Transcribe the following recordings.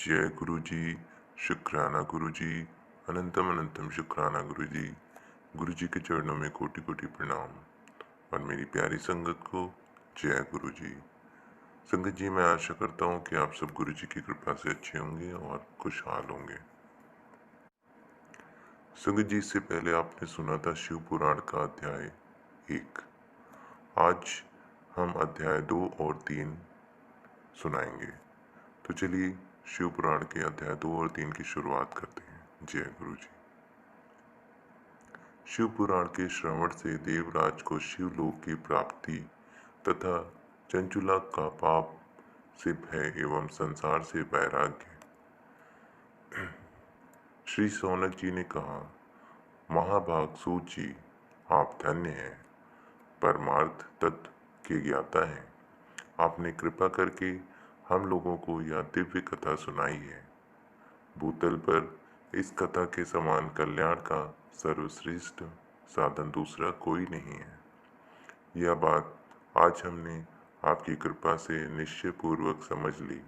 जय गुरु जी। शुक्राना गुरु जी। अनंतम अनंतम शुक्राना गुरु जी। गुरु जी के चरणों में कोटि कोटि प्रणाम। और मेरी प्यारी संगत को जय गुरु जी। संगत जी, मैं आशा करता हूँ कि आप सब गुरु जी की कृपा से अच्छे होंगे और खुशहाल होंगे। संगत जी, इससे पहले आपने सुना था शिव पुराण का अध्याय 1। आज हम अध्याय 2 और 3 सुनाएंगे। तो चलिए शिव पुराण के अध्याय 2 और 3 की शुरुआत करते हैं। जय गुरु जी। शिव पुराण के श्रवण से देवराज को शिवलोक की प्राप्ति तथा चंचुला का पाप से भय एवं संसार से वैराग्य। श्री सौनक जी ने कहा, महाभाग सूत जी, आप धन्य हैं, परमार्थ तत्व के ज्ञाता हैं। आपने कृपा करके हम लोगों को यह दिव्य कथा सुनाई है। भूतल पर इस कथा के समान कल्याण का सर्वश्रेष्ठ साधन दूसरा कोई नहीं है। यह बात आज हमने आपकी कृपा से निश्चय पूर्वक समझ ली।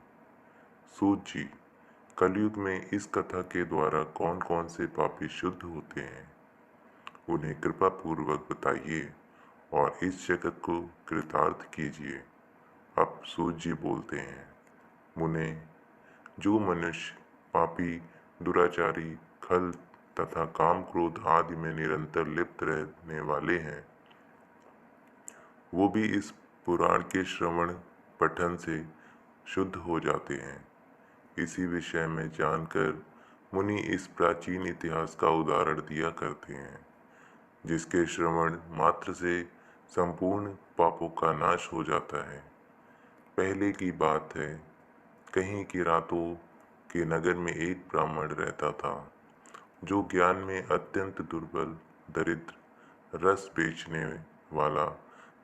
सूत जी, कलयुग में इस कथा के द्वारा कौन कौन से पापी शुद्ध होते हैं, उन्हें कृपा पूर्वक बताइए और इस जगत को कृतार्थ कीजिए। अब सूत जी बोलते हैं, मुने, जो मनुष्य पापी, दुराचारी, खल तथा काम क्रोध आदि में निरंतर लिप्त रहने वाले हैं, वो भी इस पुराण के श्रवण पठन से शुद्ध हो जाते हैं। इसी विषय में जानकर मुनि इस प्राचीन इतिहास का उदाहरण दिया करते हैं, जिसके श्रवण मात्र से संपूर्ण पापों का नाश हो जाता है। पहले की बात है, कहीं की रातों के नगर में एक ब्राह्मण रहता था, जो ज्ञान में अत्यंत दुर्बल, दरिद्र, रस बेचने वाला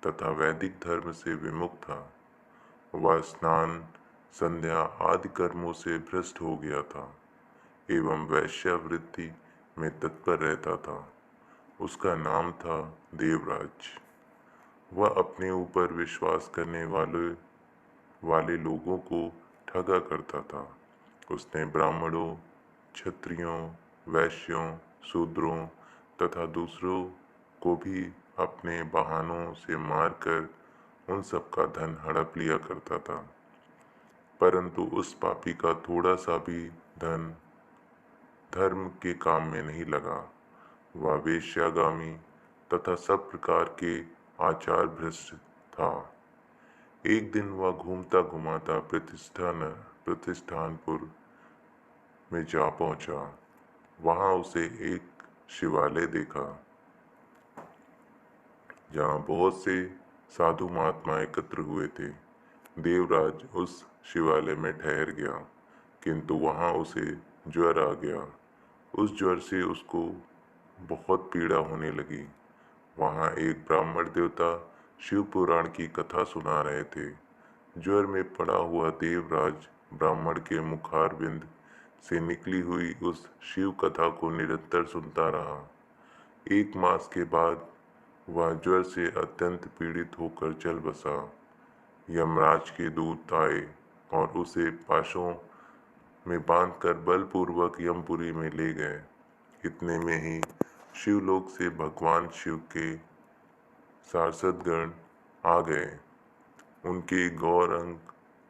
तथा वैदिक धर्म से विमुख था। वह स्नान, संध्या आदि कर्मों से भ्रष्ट हो गया था एवं वैश्यावृत्ति में तत्पर रहता था। उसका नाम था देवराज। वह अपने ऊपर विश्वास करने वाले लोगों को ठगा करता था। उसने ब्राह्मणों, क्षत्रियों, वैश्यों, शूद्रों तथा दूसरों को भी अपने बहानों से मारकर उन सब का धन हड़प लिया करता था। परंतु उस पापी का थोड़ा सा भी धन धर्म के काम में नहीं लगा। वह वेश्यागामी तथा सब प्रकार के आचार भ्रष्ट था। एक दिन वह घूमता घुमाता प्रतिष्ठानपुर में जा पहुंचा। वहां उसे एक शिवालय देखा, जहां बहुत से साधु महात्मा एकत्र हुए थे। देवराज उस शिवालय में ठहर गया, किंतु वहां उसे ज्वर आ गया। उस ज्वर से उसको बहुत पीड़ा होने लगी। वहां एक ब्राह्मण देवता शिव पुराण की कथा सुना रहे थे। ज्वर में पड़ा हुआ देवराज ब्राह्मण के मुखारविंद से निकली हुई उस शिव कथा को निरंतर सुनता रहा। 1 मास के बाद वह ज्वर से अत्यंत पीड़ित होकर चल बसा। यमराज के दूत आए और उसे पाशों में बांधकर बलपूर्वक यमपुरी में ले गए। इतने में ही शिवलोक से भगवान शिव के पार्षदगण आ गए। उनके गौर अंग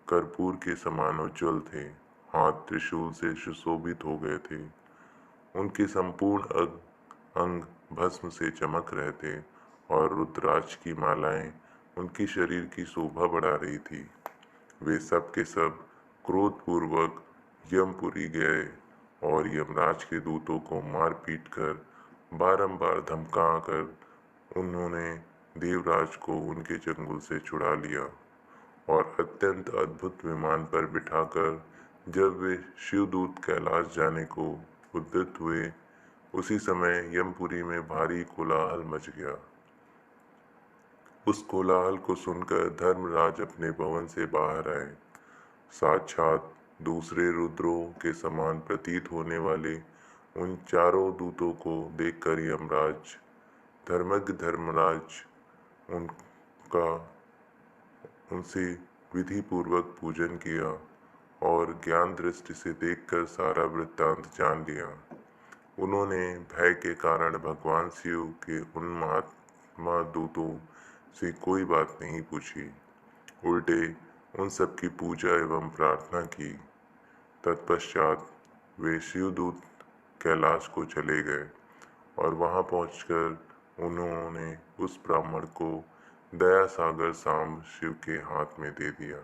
कर्पूर के समान उज्ज्वल थे, हाथ त्रिशूल से सुशोभित हो गए थे। उनके संपूर्ण अंग भस्म से चमक रहे थे और रुद्राक्ष की मालाएं उनकी शरीर की शोभा बढ़ा रही थी। वे सब के सब क्रोधपूर्वक यमपुरी गए और यमराज के दूतों को मार पीट कर बारंबार धमका कर उन्होंने देवराज को उनके चंगुल से छुड़ा लिया और अत्यंत अद्भुत विमान पर बिठाकर जब वे शिवदूत कैलाश जाने को उद्यत हुए, उसी समय यमपुरी में भारी कोलाहल मच गया। उस कोलाहल को सुनकर धर्मराज अपने भवन से बाहर आए। साक्षात दूसरे रुद्रों के समान प्रतीत होने वाले उन चारों दूतों को देखकर यमराज धर्मज्ञ धर्मराज उनसे विधि पूर्वक पूजन किया और ज्ञान दृष्टि से देखकर सारा वृत्तांत जान लिया। उन्होंने भय के कारण भगवान शिव के उन महात्मा दूतों से कोई बात नहीं पूछी, उल्टे उन सब की पूजा एवं प्रार्थना की। तत्पश्चात वे शिवदूत कैलाश को चले गए और वहां पहुंचकर उन्होंने उस ब्राह्मण को दया सागर सांब शिव के हाथ में दे दिया।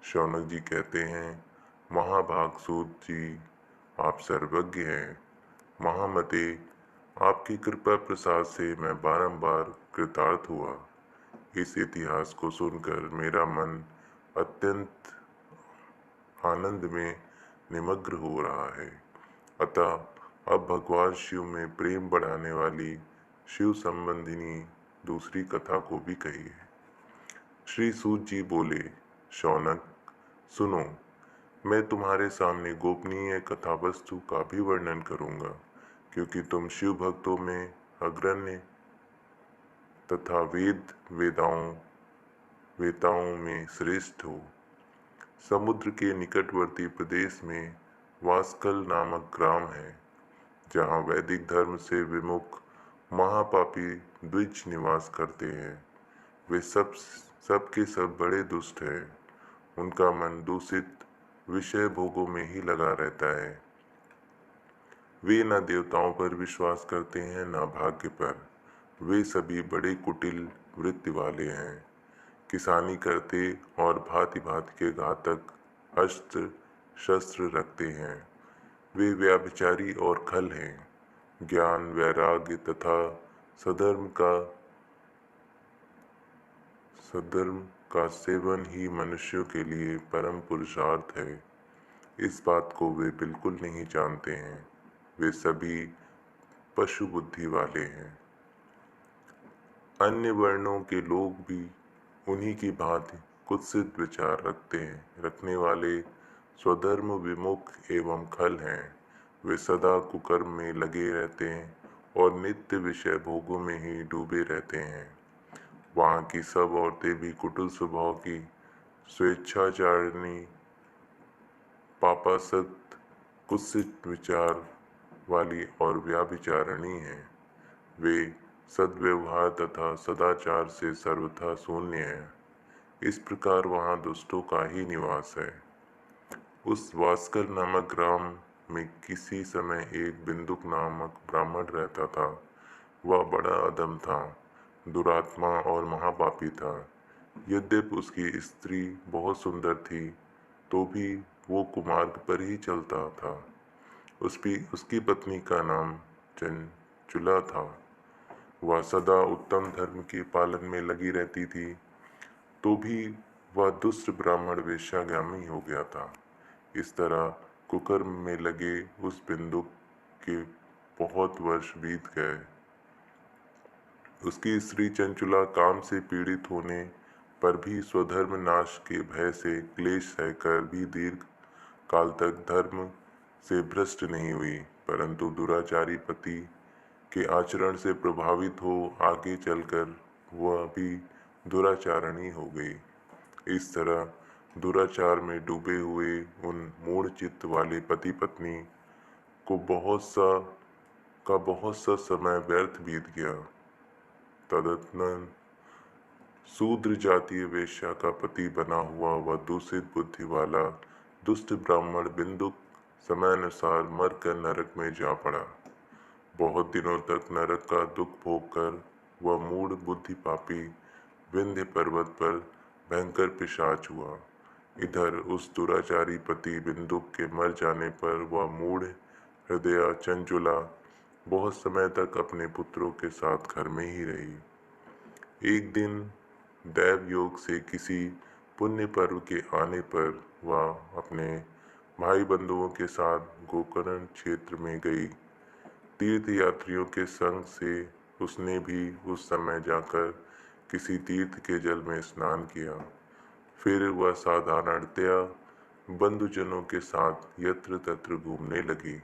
शौनक जी कहते हैं, महाभाग सूत जी, आप सर्वज्ञ हैं। महामते, आपकी कृपा प्रसाद से मैं बारंबार कृतार्थ हुआ। इस इतिहास को सुनकर मेरा मन अत्यंत आनंद में निमग्न हो रहा है। अतः अब भगवान शिव में प्रेम बढ़ाने वाली शिव संबंधिनी दूसरी कथा को भी कहिए। श्री सूत जी बोले, शौनक सुनो, मैं तुम्हारे सामने गोपनीय कथा वस्तु का भी वर्णन करूंगा, क्योंकि तुम शिव भक्तों में अग्रण्य तथा वेताओं में श्रेष्ठ हो। समुद्र के निकटवर्ती प्रदेश में वास्कल नामक ग्राम है, जहाँ वैदिक धर्म से विमुख महापापी द्विज निवास करते हैं। वे सब के सब बड़े दुष्ट हैं। उनका मन दूषित विषय भोगों में ही लगा रहता है। वे न देवताओं पर विश्वास करते हैं, न भाग्य पर। वे सभी बड़े कुटिल वृत्ति वाले हैं। किसानी करते और भांति भांति के घातक अस्त्र शस्त्र रखते हैं। वे व्यभिचारी और खल हैं। ज्ञान, वैराग्य तथा सधर्म का सेवन ही मनुष्यों के लिए परम पुरुषार्थ है। इस बात को वे बिल्कुल नहीं जानते हैं। वे सभी पशु बुद्धि वाले हैं। अन्य वर्णों के लोग भी उन्हीं की भांति कुत्सित विचार रखने वाले स्वधर्म विमुख एवं खल हैं। वे सदा कुकर्म में लगे रहते हैं और नित्य विषय भोगों में ही डूबे रहते हैं। वहाँ की सब औरतें भी कुटिल स्वभाव की, स्वेच्छाचारिणी, पापासक्त, कुत्सित विचार वाली और व्याभिचारिणी हैं। वे सद्व्यवहार तथा सदाचार से सर्वथा शून्य हैं। इस प्रकार वहाँ दुष्टों का ही निवास है। उस वास्कर नामक ग्राम में किसी समय एक बिंदुक नामक ब्राह्मण रहता था। वह बड़ा अधम था, दुरात्मा और महापापी था। यद्यपि उसकी स्त्री बहुत सुंदर थी, तो भी वो कुमार्ग पर ही चलता था। उसकी पत्नी का नाम चंचुला था। वह सदा उत्तम धर्म के पालन में लगी रहती थी, तो भी वह दुष्ट ब्राह्मण वेश्यागामी हो गया था। इस तरह कुकर्म में लगे उस बिंदुक के बहुत वर्ष बीत गए। उसकी स्त्री चंचुला काम से पीड़ित होने पर भी स्वधर्म नाश के भय से क्लेश सहकर भी दीर्घ काल तक धर्म से भ्रष्ट नहीं हुई, परंतु दुराचारी पति के आचरण से प्रभावित हो आगे चलकर वह भी दुराचारणी हो गई। इस तरह दुराचार में डूबे हुए उन मूढ़ चित्त वाले पति पत्नी को बहुत सा समय व्यर्थ बीत गया। तदनंतर शूद्र जातीय वेश्या का पति बना हुआ वह दूषित बुद्धि वाला दुष्ट ब्राह्मण बिंदुक समयानुसार मरकर नरक में जा पड़ा। बहुत दिनों तक नरक का दुख भोगकर वह मूढ़ बुद्धि पापी विंध्य पर्वत पर भयंकर पिशाच हुआ। इधर उस दुराचारी पति बिंदुक के मर जाने पर वह मूढ़ हृदया चंचुला बहुत समय तक अपने पुत्रों के साथ घर में ही रही। एक दिन दैव योग से किसी पुण्य पर्व के आने पर वह अपने भाई बंधुओं के साथ गोकर्ण क्षेत्र में गई। तीर्थ यात्रियों के संग से उसने भी उस समय जाकर किसी तीर्थ के जल में स्नान किया। फिर वह साधारणतया बंधुजनों के साथ यत्र तत्र घूमने लगी।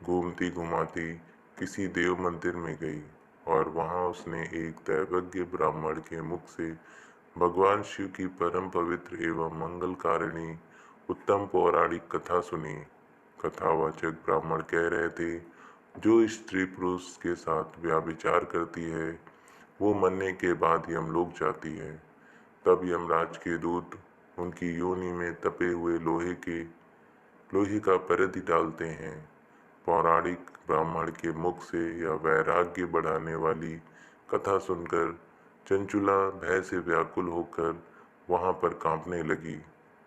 घूमती घुमाती किसी देव मंदिर में गई और वहां उसने एक दैवज्ञ ब्राह्मण के मुख से भगवान शिव की परम पवित्र एवं मंगलकारिणी उत्तम पौराणिक कथा सुनी। कथावाचक ब्राह्मण कह रहे थे, जो स्त्री पुरुष के साथ व्यभिचार करती है वो मरने के बाद यमलोक जाती है। तब यमराज के दूत उनकी योनि में तपे हुए लोहे का परिधि डालते हैं। पौराणिक ब्राह्मण के मुख से यह वैराग्य बढ़ाने वाली कथा सुनकर चंचुला भय से व्याकुल होकर वहां पर कांपने लगी।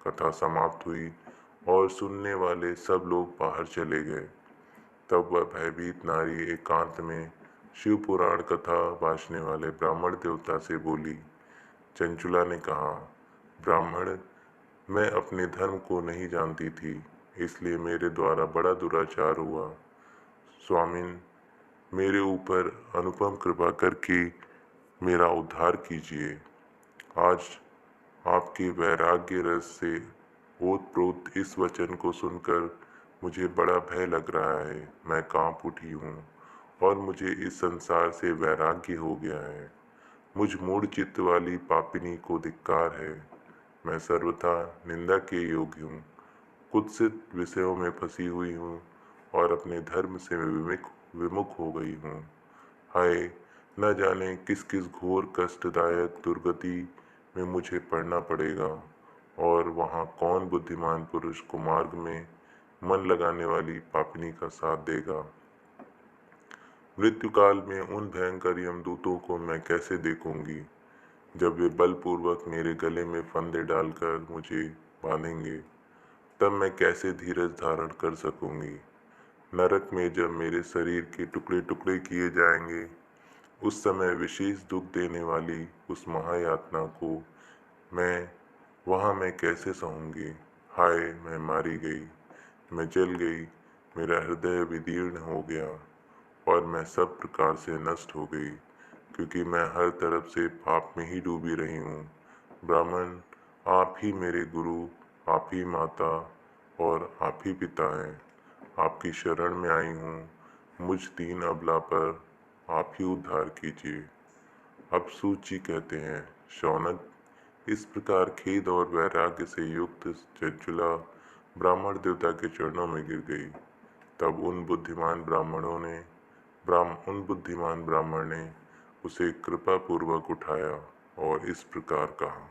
कथा समाप्त हुई और सुनने वाले सब लोग बाहर चले गए। तब वह भयभीत नारी एकांत में शिव पुराण कथा वाचने वाले ब्राह्मण देवता से बोली। चंचुला ने कहा, ब्राह्मण, मैं अपने धर्म को नहीं जानती थी, इसलिए मेरे द्वारा बड़ा दुराचार हुआ। स्वामिन, मेरे ऊपर अनुपम कृपा करके मेरा उद्धार कीजिए। आज आपके वैराग्य रस से ओतप्रोत इस वचन को सुनकर मुझे बड़ा भय लग रहा है। मैं कांप उठी हूँ और मुझे इस संसार से वैराग्य हो गया है। मुझ मूढ़ चित्त वाली पापिनी को धिक्कार है। मैं सर्वथा निंदा के योग्य हूँ, कुत्सित विषयों में फंसी हुई हूँ और अपने धर्म से विमुख हो गई हूँ। हाय, न जाने किस किस घोर कष्टदायक दुर्गति में मुझे पड़ना पड़ेगा और वहाँ कौन बुद्धिमान पुरुष को मार्ग में मन लगाने वाली पापिनी का साथ देगा। मृत्यु काल में उन भयंकर यमदूतों को मैं कैसे देखूंगी, जब वे बलपूर्वक मेरे गले में फंदे डालकर मुझे बांधेंगे, तब मैं कैसे धीरज धारण कर सकूंगी। नरक में जब मेरे शरीर के टुकड़े टुकड़े किए जाएंगे, उस समय विशेष दुख देने वाली उस महायातना को वहाँ मैं कैसे सहूंगी। हाय, मैं मारी गई, मैं जल गई, मेरा हृदय विदीर्ण हो गया और मैं सब प्रकार से नष्ट हो गई, क्योंकि मैं हर तरफ से पाप में ही डूबी रही हूँ। ब्राह्मण, आप ही मेरे गुरु, आप ही माता और आप ही पिता हैं। आपकी शरण में आई हूँ, मुझ दीन अबला पर आप ही उद्धार कीजिए। अब सूत जी कहते हैं, शौनक, इस प्रकार खेद और वैराग्य से युक्त चंचुला ब्राह्मण देवता के चरणों में गिर गई। तब उन बुद्धिमान ब्राह्मण ने उसे कृपा पूर्वक उठाया और इस प्रकार कहा।